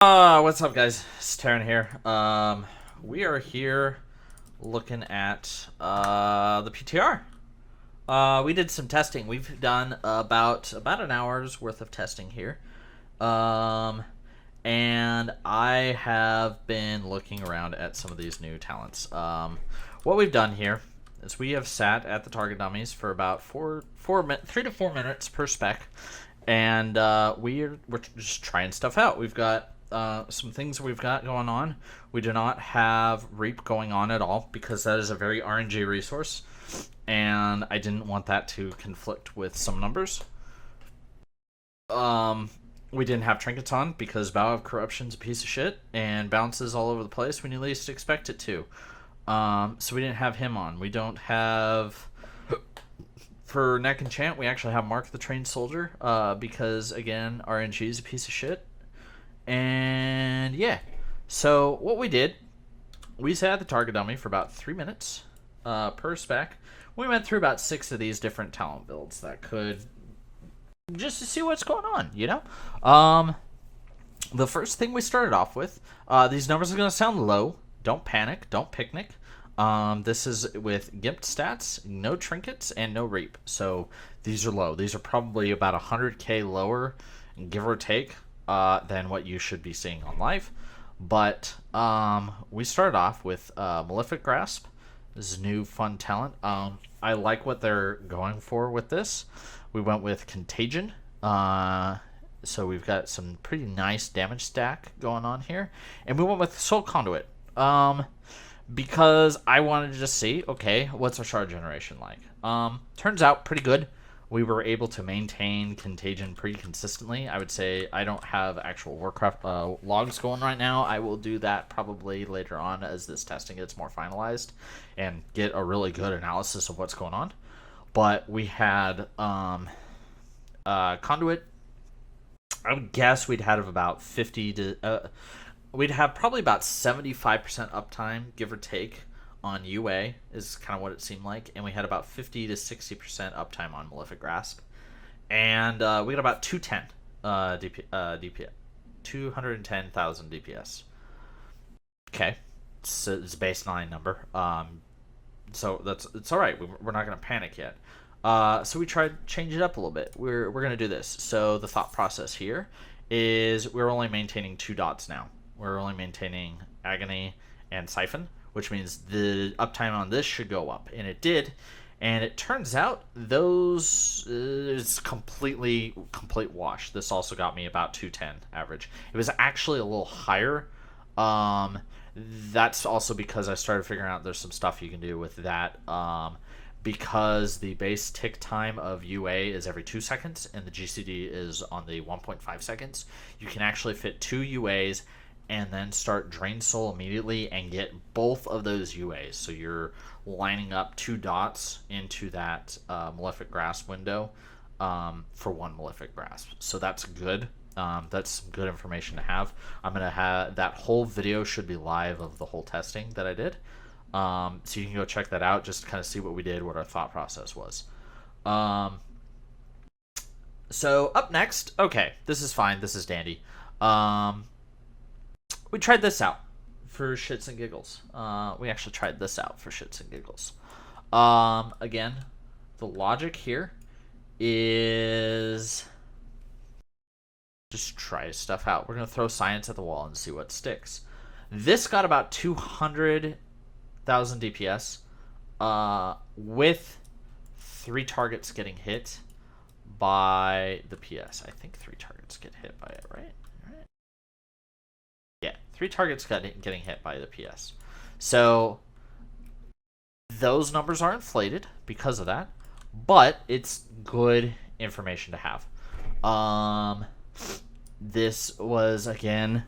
What's up, guys? It's Taryn here. We are here looking at the PTR. We did some testing. We've done about an hour's worth of testing here. And I have been looking around at some of these new talents. What we've done here is we have sat at the target dummies for about 3 to 4 minutes per spec, and we're just trying stuff out. We've got some things we've got going on. We do not have Reap going on at all because that is a very RNG resource, and I didn't want that to conflict with some numbers. We didn't have Trinkets on because Bow of Corruption's a piece of shit and bounces all over the place when you least expect it to. So we didn't have him on. We don't have... For Neck Enchant, we actually have Mark the Trained Soldier because, again, RNG is a piece of shit. And yeah, so what we did, we sat at the target dummy for about 3 minutes per spec. We went through about 6 of these different talent builds that could, just to see what's going on, you know? The first thing we started off with, these numbers are going to sound low. Don't panic, don't picnic. This is with gimped stats, no trinkets, and no reap. So these are low. These are probably about 100k lower, give or take, than what you should be seeing on live. But we started off with Malefic Grasp. This is new fun talent. I like what they're going for with this. We went with Contagion. So we've got some pretty nice damage stack going on here. And we went with Soul Conduit. Because I wanted to just see, okay, what's our shard generation like? Turns out pretty good. We were able to maintain Contagion pretty consistently. I would say I don't have actual Warcraft logs going right now. I will do that probably later on as this testing gets more finalized and get a really good analysis of what's going on. But we had Conduit. I would guess we'd had about 50 to... we'd have probably about 75% uptime, give or take, on UA, is kind of what it seemed like. And we had about 50 to 60% uptime on Malefic Grasp. And we got about 210 DPS. 210,000 DPS. Okay. It's a baseline number. So it's alright. We're not going to panic yet. So we tried to change it up a little bit. We're going to do this. So the thought process here is we're only maintaining 2 dots now. We're only maintaining Agony and Siphon, which means the uptime on this should go up. And it did. And it turns out those is complete wash. This also got me about 210 average. It was actually a little higher. That's also because I started figuring out there's some stuff you can do with that. Because the base tick time of UA is every 2 seconds and the GCD is on the 1.5 seconds, you can actually fit 2 UAs and then start Drain Soul immediately and get both of those UAs. So you're lining up 2 dots into that Malefic Grasp window for 1 Malefic Grasp. So that's good. That's some good information to have. I'm going to have that whole video should be live of the whole testing that I did. So you can go check that out just to kind of see what we did, what our thought process was. So up next, okay, this is fine. This is dandy. We tried this out for shits and giggles. We actually tried this out for shits and giggles. Again, the logic here is just try stuff out. We're going to throw science at the wall and see what sticks. This got about 200,000 DPS with 3 targets getting hit by the PS. I think 3 targets get hit by it, right? Yeah, 3 targets getting hit by the PS. So those numbers are inflated because of that, but it's good information to have. This was, again,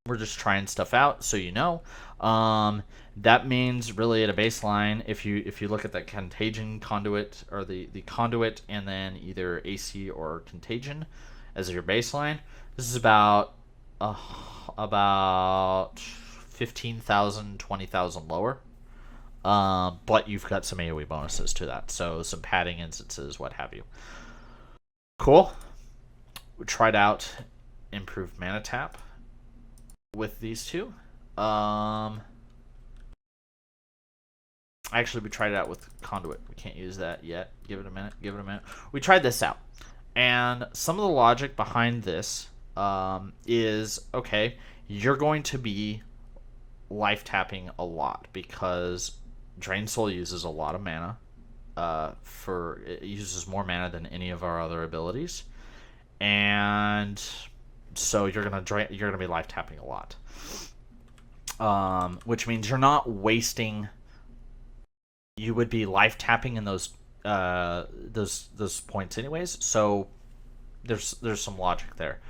we're just trying stuff out, so you know. That means really at a baseline, if you look at that Contagion conduit or the conduit and then either AC or Contagion as your baseline, this is about 15,000, 20,000 lower. But you've got some AoE bonuses to that, so some padding instances, what have you. Cool. We tried out improved mana tap with these two. Actually, we tried it out with Conduit. We can't use that yet. Give it a minute. We tried this out. And some of the logic behind this is, okay, you're going to be life tapping a lot because Drain Soul uses a lot of mana. It uses more mana than any of our other abilities. And so you're gonna be life tapping a lot. Which means you're not wasting. You would be life tapping in those points anyways. So there's some logic there.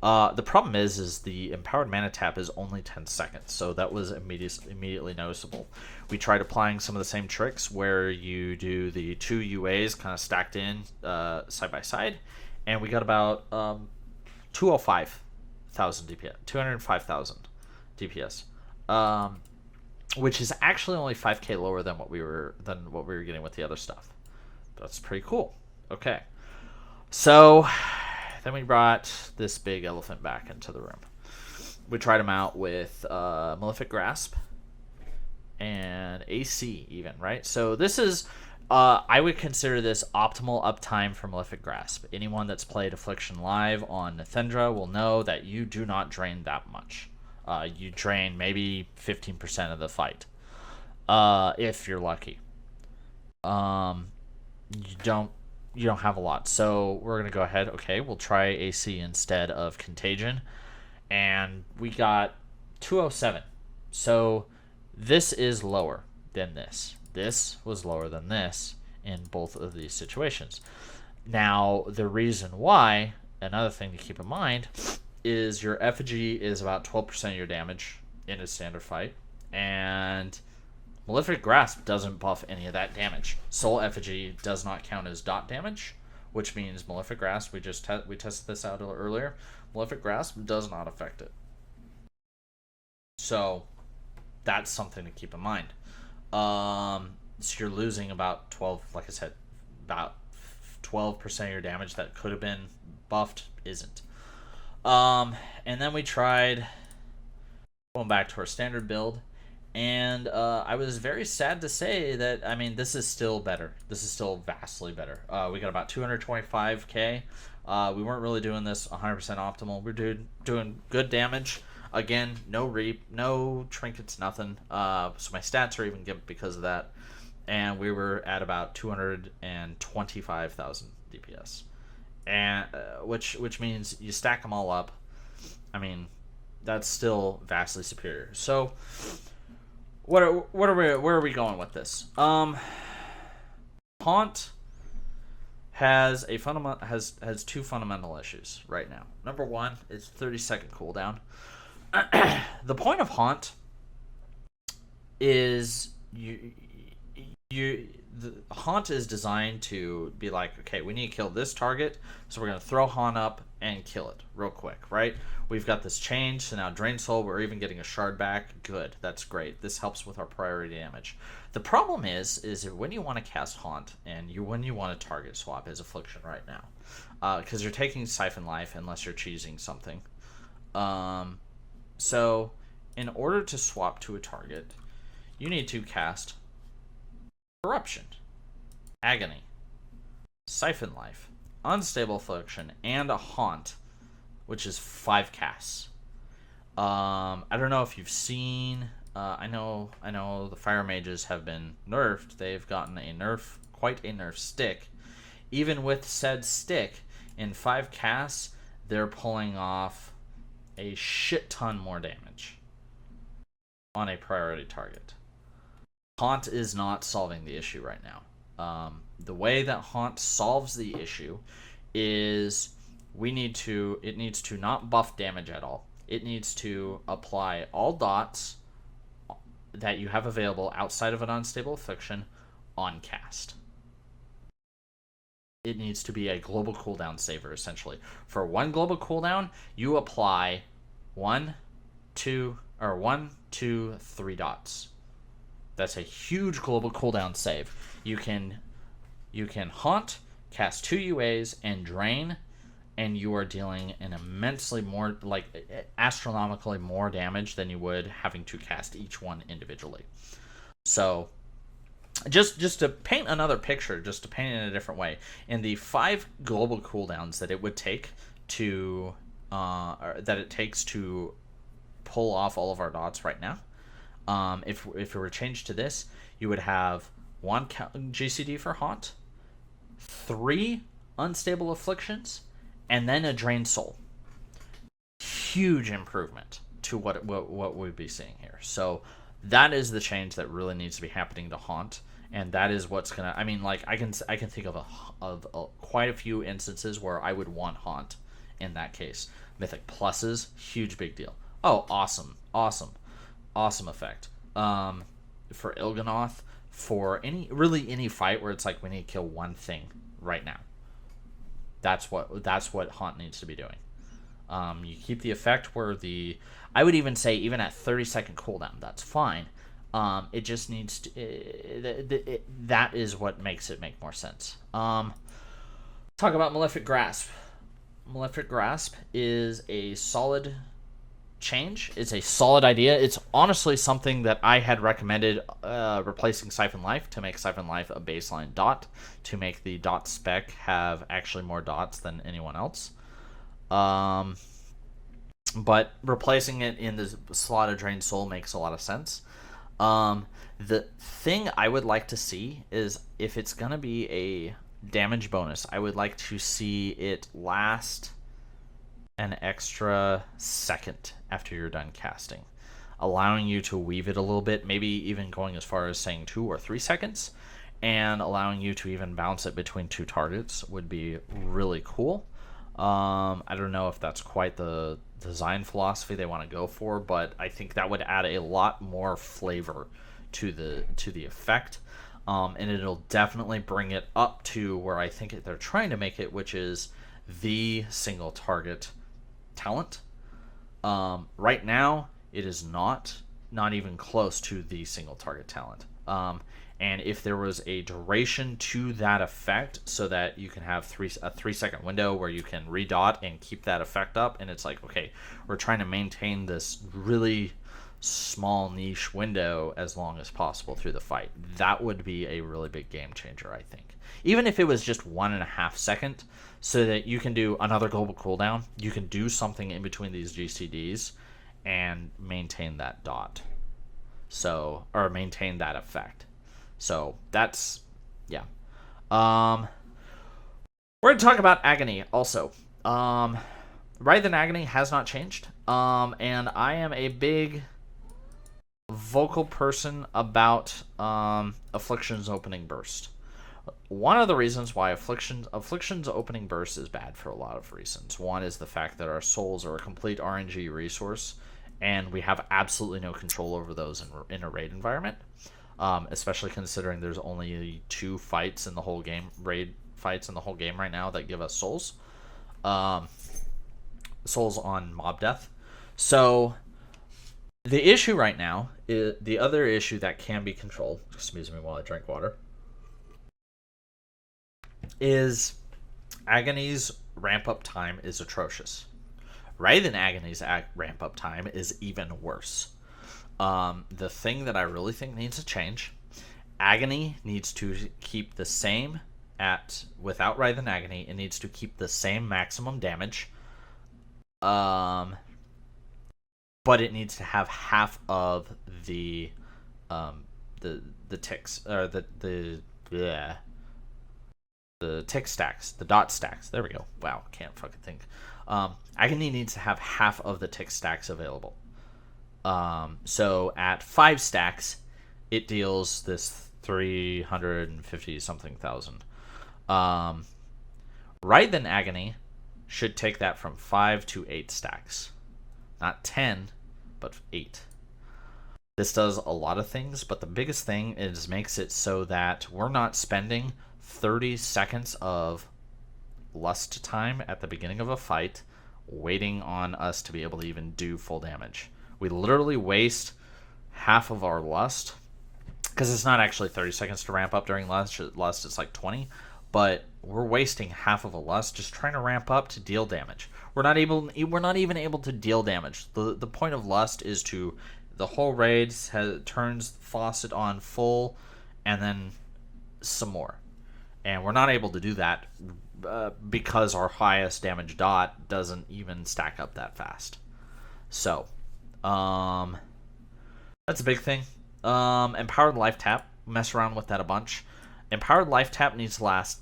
The problem is the empowered mana tap is only 10 seconds, so that was immediately noticeable. We tried applying some of the same tricks where you do the two UAs kind of stacked in side by side, and we got about 205,000 DPS, 205,000 DPS. Which is actually only 5k lower than what we were getting with the other stuff. That's pretty cool. Okay, so then we brought this big elephant back into the room. We tried him out with Malefic Grasp and AC even, right? So this is I would consider this optimal uptime for Malefic Grasp. Anyone that's played Affliction live on Nathendra will know that you do not drain that much. You drain maybe 15% of the fight, if you're lucky. You don't have a lot, so we're gonna go ahead. Okay, we'll try AC instead of Contagion, and we got 207. So this is lower than this. This was lower than this in both of these situations. Now the reason why, another thing to keep in mind, is your effigy is about 12% of your damage in a standard fight, and Malefic Grasp doesn't buff any of that damage. Soul Effigy does not count as dot damage, which means Malefic Grasp, we tested this out earlier, Malefic Grasp does not affect it. So that's something to keep in mind. So you're losing about 12, like I said, about 12% of your damage that could have been buffed isn't. And then we tried going back to our standard build, and I was very sad to say that, I mean, this is still better. This is still vastly better. We got about 225k. We weren't really doing this 100% optimal. We're doing good damage. Again, no reap, no trinkets, nothing. So my stats are even good because of that. And we were at about 225,000 DPS. And which means you stack them all up. I mean, that's still vastly superior. So where are we going with this? Haunt has has two fundamental issues right now. Number one is 30-second cooldown. The point of Haunt is the Haunt is designed to be like, okay, we need to kill this target, so we're going to throw Haunt up and kill it real quick, right? We've got this change, so now Drain Soul, we're even getting a shard back. Good, that's great. This helps with our priority damage. The problem is when you want to cast Haunt and when you want to target swap as Affliction right now, because you're taking Siphon Life unless you're cheesing something. So in order to swap to a target, you need to cast Corruption, Agony, Siphon Life, Unstable Affliction, and a Haunt, which is 5 casts. I don't know if you've seen. I know the Fire Mages have been nerfed. They've gotten quite a nerf stick. Even with said stick, in 5 casts, they're pulling off a shit ton more damage on a priority target. Haunt is not solving the issue right now. The way that Haunt solves the issue is it needs to not buff damage at all. It needs to apply all dots that you have available outside of an Unstable Affliction on cast. It needs to be a global cooldown saver, essentially. For one global cooldown, you apply 1, 2, 3 dots. That's a huge global cooldown save. You can Haunt, cast 2 UAs, and Drain, and you are dealing an immensely more, like astronomically more damage than you would having to cast each one individually. So just to paint another picture, just to paint it in a different way, in the 5 global cooldowns that it would take to that it takes to pull off all of our dots right now, if it were changed to this, you would have 1 GCD for Haunt, 3 unstable afflictions, and then a drained soul. Huge improvement to what we'd be seeing here. So that is the change that really needs to be happening to Haunt, and that is what's gonna. I mean, like I can think of quite a few instances where I would want Haunt in that case. Mythic pluses, huge big deal. Oh, awesome effect. For Il'gynoth, for any fight where it's like we need to kill one thing right now. That's what Haunt needs to be doing. You keep the effect where I would even say even at 30-second cooldown, that's fine. It just needs to. That is what makes it make more sense. Talk about Malefic Grasp. Malefic Grasp is a solid change. It's a solid idea. It's honestly something that I had recommended replacing Siphon Life, to make Siphon Life a baseline dot, to make the dot spec have actually more dots than anyone else. But replacing it in the slot of Drained Soul makes a lot of sense. The thing I would like to see is, if it's going to be a damage bonus, I would like to see it last an extra second after you're done casting, allowing you to weave it a little bit, maybe even going as far as saying 2 or 3 seconds, and allowing you to even bounce it between 2 targets would be really cool. I don't know if that's quite the design philosophy they want to go for, but I think that would add a lot more flavor to the effect, and it'll definitely bring it up to where I think they're trying to make it, which is the single target talent. Right now, it is not even close to the single target talent. And if there was a duration to that effect, so that you can have a 3-second window where you can redot and keep that effect up, and it's like, okay, we're trying to maintain this really small niche window as long as possible through the fight, that would be a really big game changer, I think. Even if it was just 1.5 second, so that you can do another global cooldown, you can do something in between these GCDs and maintain that dot, or maintain that effect. So that's, yeah. We're going to talk about Agony also. Writhe in Agony has not changed. And I am a big vocal person about Affliction's opening burst. One of the reasons why Affliction's opening burst is bad for a lot of reasons. One is the fact that our souls are a complete RNG resource, and we have absolutely no control over those in a raid environment. Especially considering there's only 2 fights in the whole game, raid fights in the whole game right now, that give us souls. Souls on mob death. So the issue right now is the other issue that can be controlled. Excuse me while I drink water. Is Agony's ramp up time is atrocious. Writhe in Agony's ramp up time is even worse. The thing that I really think needs to change, Agony needs to keep the same without Writhe in Agony, it needs to keep the same maximum damage. But it needs to have half of the ticks, or the tick stacks, the dot stacks. There we go. Wow, can't fucking think. Agony needs to have half of the tick stacks available. So at 5 stacks, it deals this 350 something thousand. Writhe in Agony should take that from 5 to 8 stacks. Not 10, but 8. This does a lot of things, but the biggest thing is makes it so that we're not spending 30 seconds of lust time at the beginning of a fight waiting on us to be able to even do full damage. We literally waste half of our lust, because it's not actually 30 seconds to ramp up during lust. Lust is like 20, but we're wasting half of a lust just trying to ramp up to deal damage. We're not even able to deal damage. The point of lust is to the whole raid turns faucet on full, and then some more. And we're not able to do that because our highest damage dot doesn't even stack up that fast. So, that's a big thing. Empowered life tap. Mess around with that a bunch. Empowered life tap needs to last.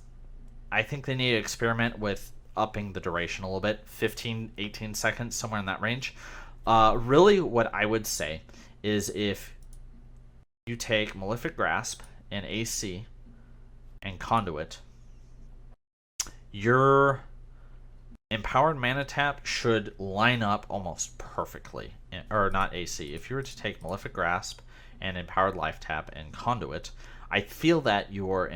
I think they need to experiment with upping the duration a little bit. 15, 18 seconds, somewhere in that range. Really, what I would say is if you take Malefic Grasp and AC and Conduit, your Empowered Mana Tap should line up almost perfectly. Or not AC. If you were to take Malefic Grasp and Empowered Life Tap and Conduit, I feel that your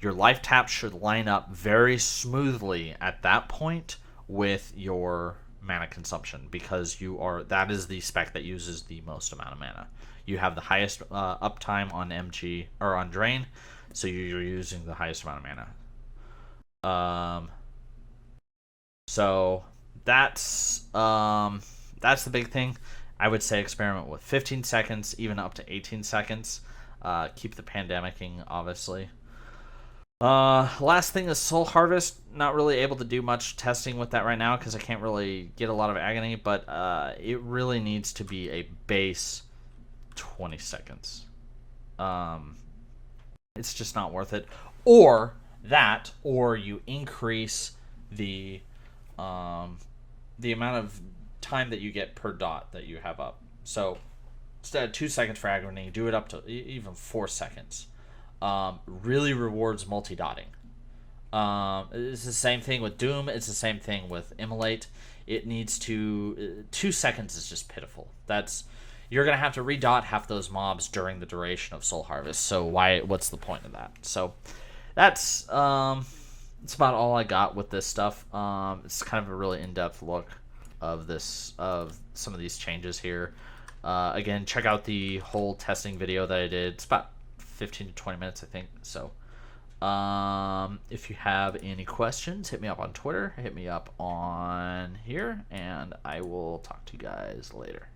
life tap should line up very smoothly at that point with your mana consumption, because that is the spec that uses the most amount of mana. You have the highest uptime on MG or on Drain, so you're using the highest amount of mana. So that's the big thing. I would say experiment with 15 seconds, even up to 18 seconds. Keep the pandemicing, obviously. Last thing is Soul Harvest. Not really able to do much testing with that right now because I can't really get a lot of agony, but it really needs to be a base 20 seconds. It's just not worth it. Or you increase the amount of time that you get per dot that you have up. So instead of 2 seconds for agony, do it up to even 4 seconds. Really rewards multi-dotting. It's the same thing with Doom. It's the same thing with Immolate. It needs to 2 seconds is just pitiful. You're gonna have to redot half those mobs during the duration of Soul Harvest. So what's the point of that? So that's about all I got with this stuff. It's kind of a really in-depth look of some of these changes here. Again, check out the whole testing video that I did. It's about 15 to 20 minutes, I think. So if you have any questions, hit me up on Twitter, hit me up on here, and I will talk to you guys later.